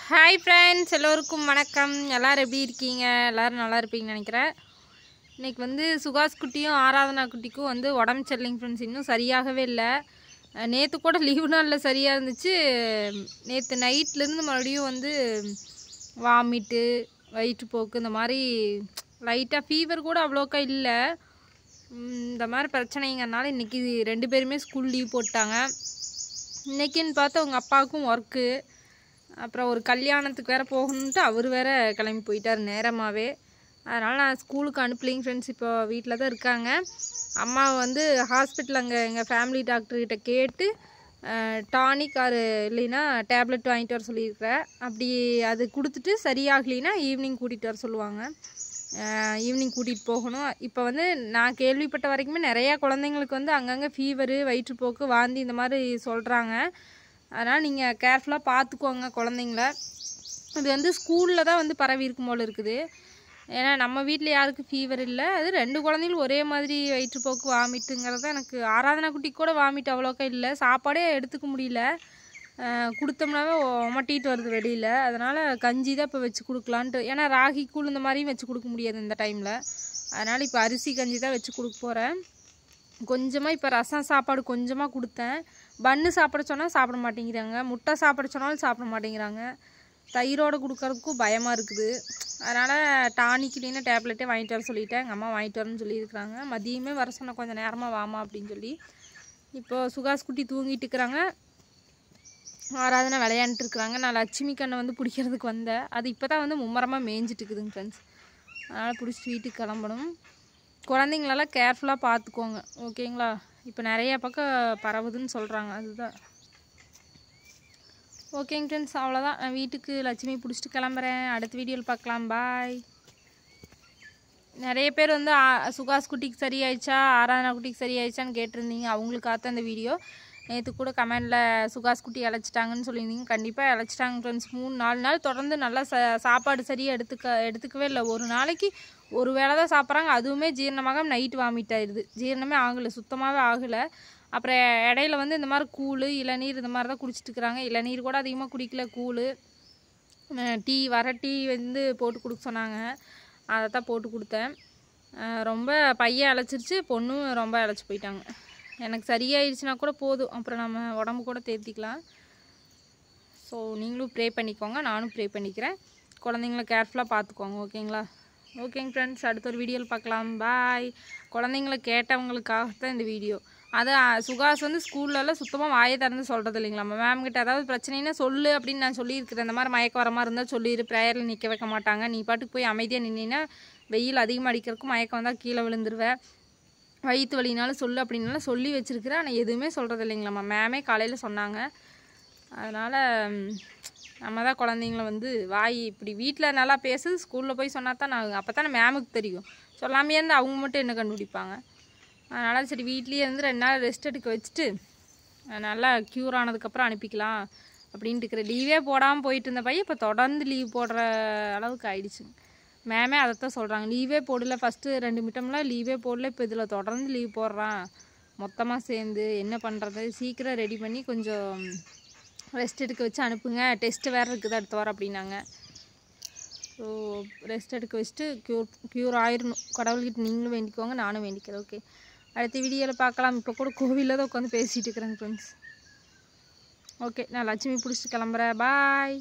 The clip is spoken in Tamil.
ஹாய் ஃப்ரெண்ட்ஸ், எல்லோருக்கும் வணக்கம். எல்லோரும் எப்படி இருக்கீங்க? எல்லோரும் நல்லா இருப்பீங்கன்னு நினைக்கிறேன். இன்றைக்கி வந்து சுகாஸ் குட்டியும் ஆராதனா குட்டிக்கும் வந்து உடம்பு சரியில்லைங்க ஃப்ரெண்ட்ஸ். இன்னும் சரியாகவே இல்லை. நேற்று கூட லீவு நாளில் சரியாக இருந்துச்சு. நேற்று நைட்லேருந்து மறுபடியும் வந்து வாமிட்டு, வயிற்றுப்போக்கு, இந்த மாதிரி லைட்டாக ஃபீவர் கூட அவ்வளோக்கா இல்லை. இந்த மாதிரி பிரச்சனைங்கிறனால இன்றைக்கி 2 பேருமே ஸ்கூல் லீவ் போட்டாங்க. இன்றைக்கின்னு பார்த்தா உங்கள் அப்பாவுக்கும் ஒர்க்கு, அப்புறம் ஒரு கல்யாணத்துக்கு வேறு போகணுன்ட்டு அவர் வேறு கிளம்பி போயிட்டார் நேரமாகவே. அதனால் நான் ஸ்கூலுக்கு அனுப்பலைங்க ஃப்ரெண்ட்ஸ். இப்போ வீட்டில் தான் இருக்காங்க. அம்மாவை வந்து ஹாஸ்பிட்டல் அங்கே எங்கள் ஃபேமிலி டாக்டர்கிட்ட கேட்டு டானிக் ஆர் இல்லைன்னா டேப்லெட் வாங்கிட்டு வர சொல்லியிருக்கிறேன். அப்படி அது கொடுத்துட்டு சரியாகலைன்னா ஈவினிங் கூட்டிகிட்டு வர சொல்லுவாங்க. ஈவினிங் கூட்டிகிட்டு போகணும். இப்போ வந்து நான் கேள்விப்பட்ட வரைக்குமே நிறையா குழந்தைங்களுக்கு வந்து அங்கங்கே ஃபீவரு, வயிற்றுப்போக்கு, வாந்தி இந்த மாதிரி சொல்கிறாங்க. அதனால் நீங்கள் கேர்ஃபுல்லாக பார்த்துக்கோங்க குழந்தைங்கள. இது வந்து ஸ்கூலில் தான் வந்து பரவி இருக்கும் போல் இருக்குது. ஏன்னா நம்ம வீட்டில் யாருக்கும் ஃபீவர் இல்லை. அது 2 குழந்தைங்களும் ஒரே மாதிரி வயிற்றுப்போக்கு, வாமிட்டுங்கிறது எனக்கு. ஆராதனா குட்டிக்கு கூட வாமிட்டு அவ்வளோக்கா இல்லை. சாப்பாடே எடுத்துக்க முடியல. கொடுத்தோம்னாவே ஒமட்டிட்டு வருது வெளியில். அதனால் கஞ்சி தான் இப்போ வச்சு கொடுக்கலான்ட்டு. ஏன்னா ராகி கூழ் இந்த மாதிரியும் வச்சு கொடுக்க முடியாது இந்த டைமில். அதனால் இப்போ அரிசி கஞ்சி தான் வச்சு கொடுக்க போகிறேன். கொஞ்சமாக இப்போ ரசம் சாப்பாடு கொஞ்சமாக கொடுத்தேன். பன்னு சாப்பிட சொன்னால் சாப்பிட மாட்டேங்கிறாங்க. முட்டை சாப்பிட சொன்னாலும் சாப்பிட மாட்டேங்கிறாங்க. தயிரோடு கொடுக்கறதுக்கும் பயமாக இருக்குது. அதனால் டானிக் இல்லைன்னா டேப்லெட்டே வாங்கிட்டு வர சொல்லிட்டேன். எங்கள் அம்மா வாங்கிட்டு வரேன்னு சொல்லியிருக்கிறாங்க. மதியமே வர சொன்னால் கொஞ்சம் நேரமாக வாமா அப்படின்னு சொல்லி. இப்போது சுகாஸ் குட்டி தூங்கிட்டு இருக்கிறாங்க. ஆராதனை விளையாண்டுட்டு இருக்கிறாங்க. நான் லட்சுமி கண்ணை வந்து பிடிக்கிறதுக்கு வந்தேன். அது இப்போ தான் வந்து மும்மரமாக மேய்ஞ்சிட்டு இருக்குதுங்க ஃப்ரெண்ட்ஸ். அதனால் பிடிச்சிட்டு வீட்டுக்கு கிளம்பணும். குழந்தைங்களெல்லாம் கேர்ஃபுல்லாக பார்த்துக்கோங்க, ஓகேங்களா? இப்போ நிறைய பக்கம் பரவுதுன்னு சொல்கிறாங்க. அதுதான் ஓகேங்க ஃப்ரெண்ட்ஸ். அவ்வளோதான். நான் வீட்டுக்கு லட்சுமி பிடிச்சிட்டு கிளம்புறேன். அடுத்த வீடியோவில் பார்க்கலாம். பாய். நிறைய பேர் வந்து சுகாஸ் குட்டிக்கு சரியாயிடுச்சா, ஆராதனா குட்டிக்கு சரியாயிடுச்சான்னு கேட்டிருந்தீங்க. அவங்களுக்காக இந்த வீடியோ. நேற்று கூட கமெண்டில் சுகாஸ் குட்டி இழைச்சிட்டாங்கன்னு சொல்லியிருந்தீங்க. கண்டிப்பாக இழைச்சிட்டாங்க ஃப்ரெண்ட்ஸ். 3-4 நாள் தொடர்ந்து நல்லா சாப்பாடு சரியாக எடுத்துக்கவே இல்லை. ஒரு நாளைக்கு ஒரு வேளை தான் சாப்பிட்றாங்க. அதுவுமே ஜீரணமாக நைட்டு வாமிட் ஆயிடுது. ஜீரணமே ஆகலை, சுத்தமாகவே ஆகலை. அப்புறம் இடையில வந்து இந்த மாதிரி கூழ், இளநீர் இந்த மாதிரி தான் குடிச்சிட்டு இருக்கிறாங்க. இளநீர் கூட அதிகமாக குடிக்கல. கூழ், டீ, வர டீ வந்து போட்டு கொடுக்க சொன்னாங்க. அதை தான் போட்டு கொடுத்தேன். ரொம்ப பையன் இழைச்சிருச்சு, பொண்ணும் ரொம்ப இழைச்சி போயிட்டாங்க. எனக்கு சரியாயிடுச்சுன்னா கூட போதும். அப்புறம் நம்ம உடம்பு கூட தேர்த்திக்கலாம். ஸோ நீங்களும் ப்ரே பண்ணிக்கோங்க, நானும் ப்ரே பண்ணிக்கிறேன். குழந்தைங்கள கேர்ஃபுல்லாக பார்த்துக்கோங்க, ஓகேங்களா? ஓகேங்க ஃப்ரெண்ட்ஸ், அடுத்த ஒரு வீடியோவில் பார்க்கலாம். பாய். குழந்தைங்கள கேட்டவங்களுக்காகத்தான் இந்த வீடியோ. அது சுகாஸ் வந்து ஸ்கூல்லலாம் சுத்தமாக வாயை திறந்து சொல்கிறது இல்லைங்களா? நம்ம மேம்கிட்ட ஏதாவது பிரச்சனைனா சொல்லு அப்படின்னு நான் சொல்லியிருக்கிறேன். இந்த மாதிரி மயக்க வர மாதிரி இருந்தால் சொல்லிடு, ப்ரேயரில் நிற்க வைக்க மாட்டாங்க. நீ பாட்டுக்கு போய் அமைதியாக நின்னா வெயில் அதிகமாக அடிக்கிறதுக்கும் மயக்கம் வந்தால் கீழே விழுந்துருவேன். வயிற்று வலினாலும் சொல்லு அப்படின்னாலும் சொல்லி வச்சுருக்கிறேன். ஆனால் எதுவுமே சொல்கிறது இல்லைங்களாம்மா. மேமே காலையில் சொன்னாங்க. அதனால் நம்ம தான் குழந்தைங்கள வந்து வாய் இப்படி வீட்டில் நல்லா பேசுது, ஸ்கூலில் போய் சொன்னால் தான் நான் அப்போ தானே மேமுக்கு தெரியும். சொல்லாமையே இருந்து அவங்க மட்டும் என்ன கண்டுபிடிப்பாங்க. அதனால் சரி வீட்லேயே இருந்து 2 நாள் ரெஸ்ட் எடுக்க வச்சுட்டு நல்லா க்யூர் ஆனதுக்கப்புறம் அனுப்பிக்கலாம் அப்படின்ட்டு இருக்கிற. லீவே போடாமல் போயிட்டு இருந்த பையன் இப்போ தொடர்ந்து லீவ் போடுற அளவுக்கு ஆயிடுச்சுங்க. மேமே அதைத்தான் சொல்கிறாங்க. லீவே போடல, ஃபஸ்ட்டு 2 மிட்டம்லாம் லீவே போடல, இப்போ இதில் தொடர்ந்து லீவ் போடுறான். மொத்தமாக சேர்ந்து என்ன பண்ணுறது, சீக்கிரம் ரெடி பண்ணி கொஞ்சம் ரெஸ்ட் எடுக்க வச்சு அனுப்புங்க. டெஸ்ட்டு வேறு இருக்குது அடுத்த வாரம் அப்படின்னாங்க. ஸோ ரெஸ்ட் எடுக்க வச்சுட்டு க்யூர் ஆயிடணும். கடவுள்கிட்ட நீங்களும் வேண்டிக்கோங்க, நானும் வேண்டிக்கிறேன். ஓகே, அடுத்த வீடியோவில் பார்க்கலாம். இப்போ கூட கோவிலில் தான் உட்காந்து பேசிகிட்டு இருக்கிறேங்க ஃப்ரெண்ட்ஸ். ஓகே, நான் லட்சுமி பிடிச்சிட்டு கிளம்புறேன். பாய்.